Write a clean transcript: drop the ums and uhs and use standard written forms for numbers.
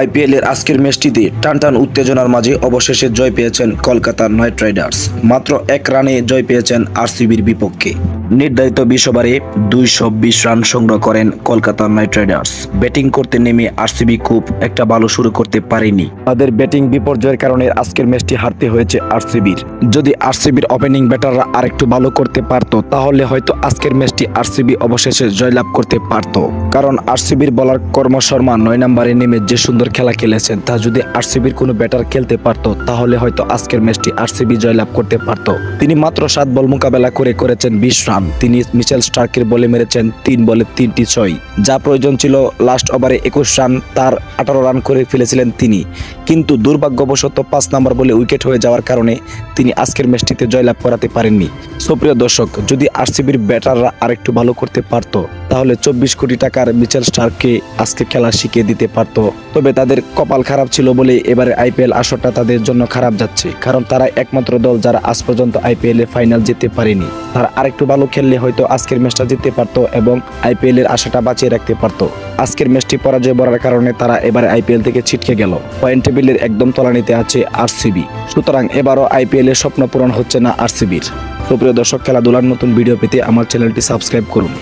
IPL এর আজকের ম্যাচটিতে টানটান উত্তেজনার মাঝে অবশেষে জয় পেয়েছেন কলকাতা নাইট রাইডার্স। মাত্র 1 রানে জয় পেয়েছেন আরসিবির বিপক্ষে। নির্ধারিত 20 ওভারে 220 রান সংগ্রহ করেন কলকাতা নাইট রাইডার্স। ব্যাটিং করতে নেমে আরসিবি খুব একটা ভালো শুরু করতে পারেনি। তাদের ব্যাটিং বিপর্যয়ের কারণে আজকের ম্যাচটি হারতে হয়েছে আরসিবির। যদি আরসিবির ওপেনিং ব্যাটাররা আরেকটু ভালো করতে পারত, তাহলে হয়তো আজকের ম্যাচটি আরসিবি অবশেষে জয়লাভ করতে পারত। কারণ আরসিবির বোলার কর্ম শর্মা 9 নম্বরে নেমে যে সুন্দর খেলা খেলেছেন, তা যদি আরসিবির কোনো ব্যাটার খেলতে পারত, তাহলে হয়তো আজকের ম্যাচটি আরসিবি জয়লাভ করতে পারত। তিনি মাত্র 7 বল মোকাবেলা করেছেন 20 রান। তিনি মিচেল স্টার্কের বলে মেরেছেন 3 বলে 3টি 6। যা প্রয়োজন ছিল লাস্ট ওভারে 21 রান, তার 18 রান করে ফেলেছিলেন তিনি। কিন্তু দুর্ভাগ্যবশত 5 নম্বর বলে উইকেট হয়ে যাওয়ার কারণে তিনি আজকের ম্যাচটিতে জয়লাভ করাতে পারেননি। সুপ্রিয় দর্শক, যদি আরসিবির ব্যাটাররা আরেকটু ভালো করতে পারত, তাহলে 24 কোটি টাকার মিচেল স্টার্ককে আজকে খেলা শিখিয়ে দিতে পারত। তবে তাদের কপাল খারাপ ছিল বলে এবারে আইপিএল আসরটা তাদের জন্য খারাপ যাচ্ছে। কারণ তারা একমাত্র দল যারা আজ পর্যন্ত আইপিএল এ ফাইনাল জিততে পারেনি। তারা আরেকটু ভালো খেললে হয়তো আজকের ম্যাচটা জিততে পারত এবং আইপিএল এর আশাটা বাঁচিয়ে রাখতে পারত। আজকের ম্যাচটি পরাজয় বলার কারণে তারা এবারে আইপিএল থেকে ছিটকে গেল। পয়েন্ট টেবিলের একদম তলানিতে আছে আরসিবি। সুতরাং এবারও আইপিএল এর স্বপ্ন পূরণ হচ্ছে না আরসিবির। সুপ্রিয় দর্শক, খেলাধুলার নতুন ভিডিও পেতে আমার চ্যানেলটি সাবস্ক্রাইব করুন।